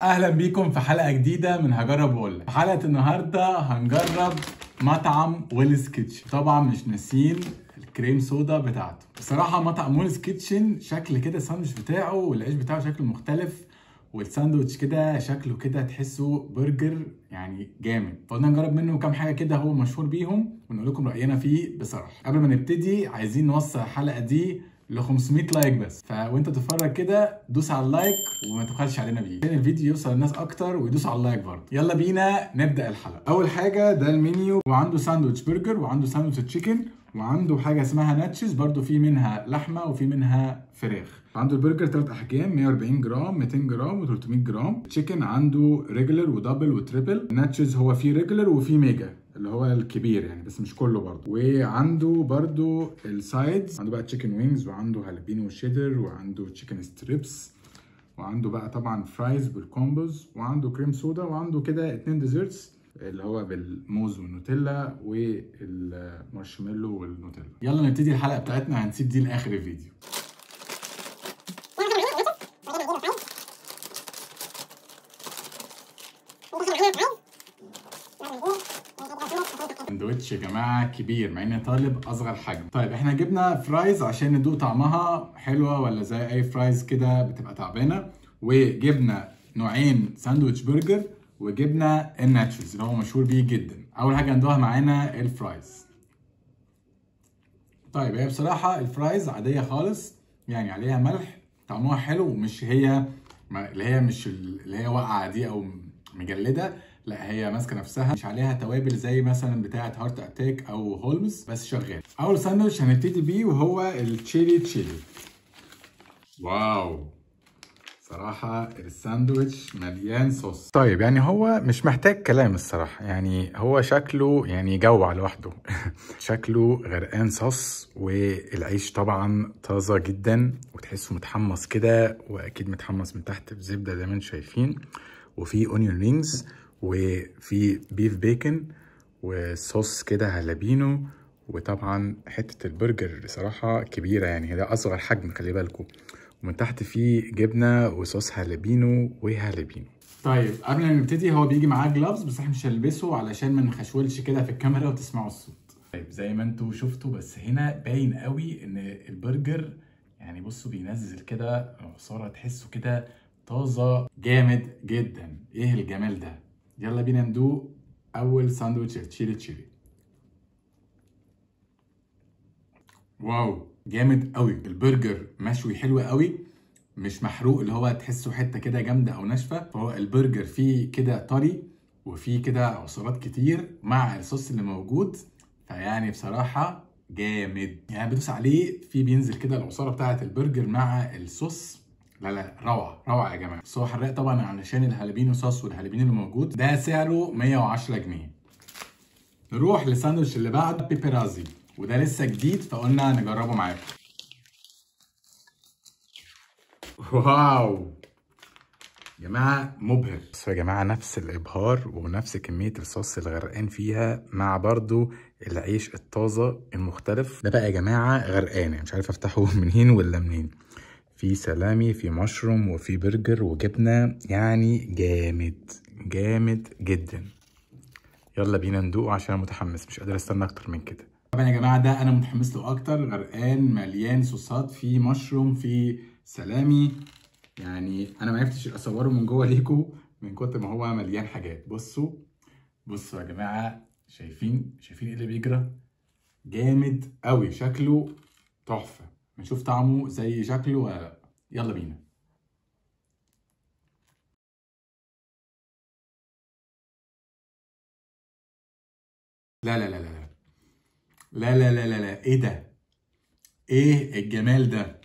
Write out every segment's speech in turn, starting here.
اهلا بيكم في حلقه جديده من هجرب واقول لك. في حلقه النهارده هنجرب مطعم ويلز كيتشن. طبعا مش ناسيين الكريم صودا بتاعته. بصراحه مطعم ويلز كيتشن شكل كده الساندوتش بتاعه والعيش بتاعه شكله مختلف، والساندوتش كده شكله كده تحسه برجر يعني جامد. فقلنا نجرب منه كام حاجه كده هو مشهور بيهم ونقول لكم راينا فيه. بصراحه قبل ما نبتدي عايزين نوصل الحلقه دي ل 500 لايك بس، وانت تتفرج كده دوس على اللايك وما تبخلش علينا بيه عشان الفيديو يوصل للناس اكتر ويدوس على اللايك برضه. يلا بينا نبدا الحلقه. اول حاجه ده المنيو، وعنده ساندوتش برجر وعنده ساندوتش تشيكن وعنده حاجه اسمها ناتشز برضه، في منها لحمه وفي منها فراخ. عنده البرجر 3 احجام 140 جرام 200 جرام و300 جرام. تشيكن عنده ريجولر ودبل وتريبل. ناتشز هو فيه ريجولر وفيه ميجا اللي هو الكبير يعني، بس مش كله برضه. وعنده برضه السايدز، عنده بقى تشيكن وينجز وعنده هالبينو شيدر وعنده تشيكن ستريبس وعنده بقى طبعا فرايز بالكومبوز وعنده كريم صودا وعنده كده 2 ديزرتس اللي هو بالموز والنوتيلا والمارشميلو والنوتيلا. يلا نبتدي الحلقه بتاعتنا، هنسيب دي لاخر الفيديو. سندوتش يا جماعه كبير مع اني طالب اصغر حجم. طيب احنا جبنا فرايز عشان ندوق طعمها حلوه ولا زي اي فرايز كده بتبقى تعبانه، وجبنا نوعين ساندوتش برجر، وجبنا الناتشوز اللي هو مشهور بيه جدا. اول حاجه ندوقها معانا الفرايز. طيب هي بصراحه الفرايز عاديه خالص، يعني عليها ملح، طعمها حلو، ومش هي مش اللي هي واقعه دي او مجلده، لا هي ماسكه نفسها، مش عليها توابل زي مثلا بتاعه هارت اتاك او هولمز، بس شغال. اول ساندوتش هنبتدي بيه وهو التشيلي تشيلي. واو، صراحة الساندوتش مليان صوص. طيب يعني هو مش محتاج كلام الصراحة، يعني هو شكله يعني يجوع لوحده شكله غرقان صوص، والعيش طبعا طازة جدا وتحسه متحمص كده، واكيد متحمص من تحت بزبدة زي ما انتم شايفين، وفي اونيون رينجز وفي بيف بيكن وصوص كده هالبينو، وطبعا حتة البرجر بصراحة كبيرة، يعني ده اصغر حجم خلي بالكم، ومن تحت فيه جبنه وصوص هالبينو وهالبينو. طيب قبل ما نبتدي هو بيجي معاه جلافز، بس احنا مش هنلبسه علشان ما نخشولش كده في الكاميرا وتسمعوا الصوت. طيب زي ما انتوا شفتوا، بس هنا باين قوي ان البرجر يعني بصوا بينزل كده عصاره، تحسه كده طازه جامد جدا. ايه الجمال ده! يلا بينا ندوق اول ساندوتش تشيلي تشيلي. واو جامد قوي، البرجر مشوي حلو قوي، مش محروق اللي هو تحسه حته كده جامده او ناشفه. فهو البرجر فيه كده طري وفيه كده عصارات كتير مع الصوص اللي موجود، فيعني بصراحه جامد. يعني بدوس عليه فيه بينزل كده العصاره بتاعه البرجر مع الصوص. لا روعه روعه يا جماعه. بس هو حراق طبعا علشان الهالبينو صوص والهالبينو اللي موجود. ده سعره 110 جنيه. نروح للساندوتش اللي بعده، بيبرازي، وده لسه جديد فقلنا نجربه معاكم. واو يا جماعه مبهر. بس يا جماعه نفس الابهار ونفس كميه الصوص اللي غرقان فيها، مع برضو العيش الطازه المختلف ده بقى يا جماعه غرقان، يعني مش عارف افتحه منين ولا منين. في سلامي، في مشروم، وفي برجر وجبنه، يعني جامد جامد جدا. يلا بينا ندوقه عشان انا متحمس، مش قادر استنى اكتر من كده. طبعا يا جماعه ده انا متحمس له اكتر، غرقان مليان صوصات، في مشروم، في سلامي، يعني انا ما عرفتش اصوره من جوه ليكو من كتر ما هو مليان حاجات. بصوا بصوا يا جماعه، شايفين ايه اللي بيجرى؟ جامد قوي، شكله تحفه. نشوف طعمه زي شكله ولا لا. يلا بينا. لا لا لا لا لا لا لا لا لا، ايه ده؟ ايه الجمال ده؟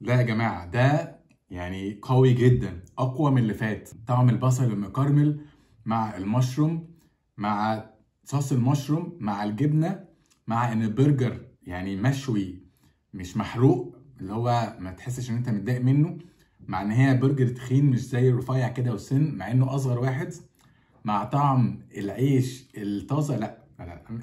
لا يا جماعه ده يعني قوي جدا، اقوى من اللي فات. طعم البصل المكرمل مع المشروم، مع صوص المشروم، مع الجبنه، مع ان البرجر يعني مشوي مش محروق، اللي هو ما تحسش ان انت متضايق منه، مع ان هي برجر تخين مش زي الرفيع كده وسن، مع انه اصغر واحد، مع طعم العيش الطازه. لا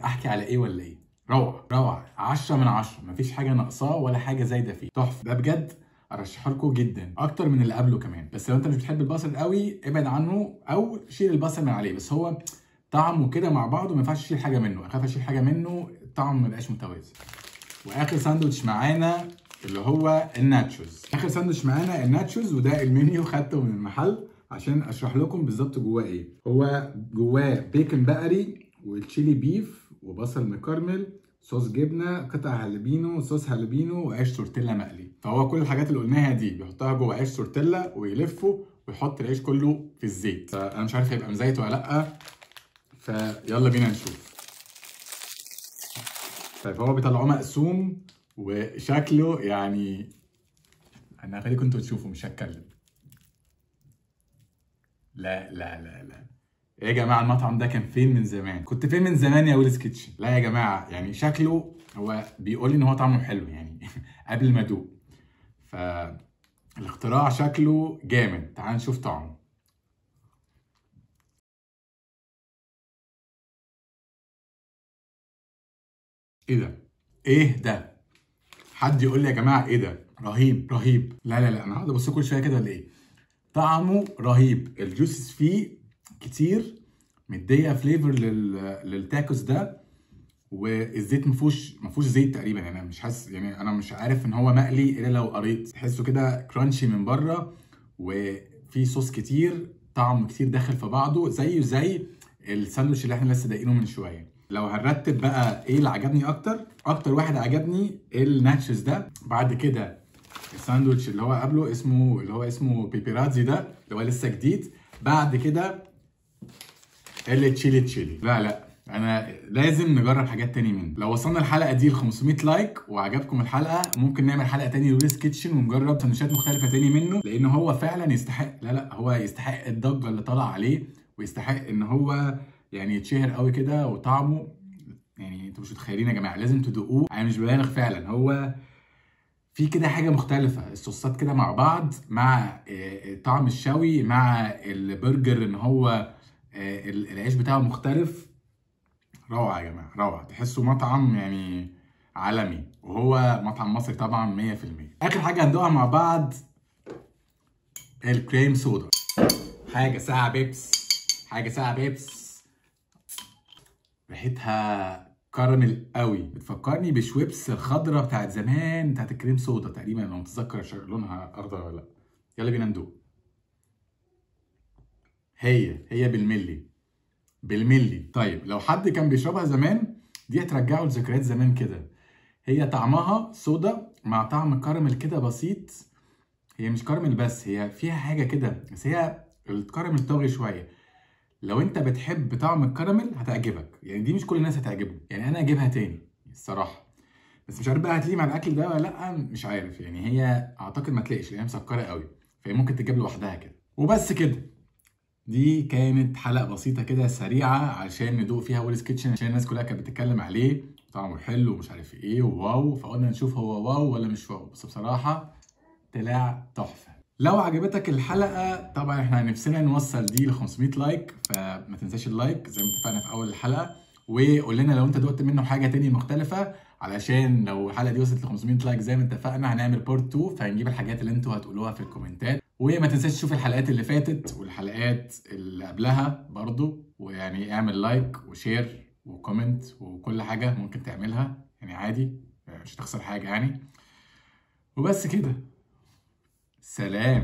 احكي على ايه ولا ايه؟ روعه روعه، 10 من 10، مفيش حاجه ناقصاه ولا حاجه زايده فيه، تحفه. ده بجد ارشحه لكم جدا اكتر من اللي قبله كمان. بس لو انت مش بتحب البصل قوي ابعد عنه او شيل البصل من عليه. بس هو طعمه كده مع بعضه ما ينفعش تشيل حاجه منه، اخاف اشيل حاجه منه الطعم ما يبقاش متوازن. واخر ساندوتش معانا اللي هو الناتشوز. اخر ساندوتش معانا الناتشوز، وده المنيو خدته من المحل عشان اشرح لكم بالظبط جواه ايه. هو جواه بيكن بقري والتشيلي بيف وبصل مكرمل، صوص جبنه، قطع هالبينو، صوص هالبينو، وعيش تورتيلا مقلي. فهو كل الحاجات اللي قلناها دي بيحطها جوه عيش تورتيلا ويلفه ويحط العيش كله في الزيت. فانا مش عارف هيبقى مزيت ولا لا، فيلا بينا نشوف. طيب هو بيطلعوه مقسوم وشكله يعني انا هخليكم انتوا تشوفوا، مش هتكلم. لا لا لا لا يا جماعه، المطعم ده كان فين من زمان؟ كنت فين من زمان يا ويلز كيتشن؟ لا يا جماعه، يعني شكله هو بيقول لي ان هو طعمه حلو يعني قبل ما ادوق. فالاختراع شكله جامد. تعال نشوف طعمه. ايه ده؟ ايه ده؟ حد يقول لي يا جماعه ايه ده؟ رهيب رهيب. لا لا لا، انا هقعد ابص كل شويه كده ولا ايه؟ طعمه رهيب، الجوسز فيه كتير، مديه فليفر للتاكوس ده. والزيت ما فيهوش زيت تقريبا، يعني انا مش حاسس، يعني انا مش عارف ان هو مقلي الا لو قريت. تحسه كده كرانشي من بره، وفي صوص كتير، طعم كتير داخل في بعضه، زي الساندوتش اللي احنا لسه داقينه من شويه. لو هنرتب بقى ايه اللي عجبني اكتر واحد عجبني الناتشز ده. بعد كده الساندوتش اللي هو قبله اسمه بيبيرازي ده اللي هو لسه جديد. بعد كده التشيلي. لا انا لازم نجرب حاجات تاني منه. لو وصلنا الحلقه دي ل 500 لايك وعجبكم الحلقه، ممكن نعمل حلقه تاني لويلز كيتشن ونجرب سندوتشات مختلفه تاني منه، لان هو فعلا يستحق. لا هو يستحق الضجه اللي طالعه عليه، ويستحق ان هو يعني يتشهر قوي كده. وطعمه يعني انتوا مش متخيلين يا جماعه، لازم تدوقوه. انا مش ببالغ فعلا، هو في كده حاجه مختلفه، الصوصات كده مع بعض، مع طعم الشوي، مع البرجر ان هو العيش بتاعه مختلف. روعه يا جماعه، روعه. تحسوا مطعم يعني عالمي، وهو مطعم مصري طبعا 100%. اخر حاجه هندوقها مع بعض الكريم سودا. حاجه ساقعه بيبس. ريحتها كراميل قوي، بتفكرني بشويبس الخضرا بتاعت زمان، بتاعت الكريم سودا تقريبا، لو متذكر لونها اخضر ولا لا. يلا بينا ندوق. هي بالملي. طيب لو حد كان بيشربها زمان، دي هترجعه لذكريات زمان كده. هي طعمها صودا مع طعم كراميل كده بسيط. هي مش كراميل بس، هي فيها حاجه كده، بس هي الكراميل طاغي شويه. لو انت بتحب طعم الكراميل هتعجبك، يعني دي مش كل الناس هتعجبهم، يعني انا اجيبها تاني الصراحه. بس مش عارف بقى هتليق مع الاكل ده ولا لا، مش عارف. يعني هي اعتقد ما تلاقيش، لان هي مسكره قوي، فهي ممكن تجيب لوحدها كده. وبس كده. دي كانت حلقه بسيطه كده سريعه عشان ندوق فيها ويلز كيتشن، عشان الناس كلها كانت بتتكلم عليه طعمه حلو ومش عارف ايه وواو. فقلنا نشوف هو واو ولا مش واو. بس بصراحه طلع تحفه. لو عجبتك الحلقه، طبعا احنا نفسنا نوصل دي ل 500 لايك، فما تنساش اللايك زي ما اتفقنا في اول الحلقه. وقول لنا لو انت دقت منه حاجه تانية مختلفه، علشان لو الحلقه دي وصلت ل 500 لايك زي ما اتفقنا هنعمل بارت 2، فهنجيب الحاجات اللي انتوا هتقولوها في الكومنتات. وما تنساش تشوف الحلقات اللي فاتت والحلقات اللي قبلها برضو. ويعني اعمل لايك وشير وكومنت وكل حاجه ممكن تعملها، يعني عادي، مش هتخسر حاجه يعني. وبس كده. سلام.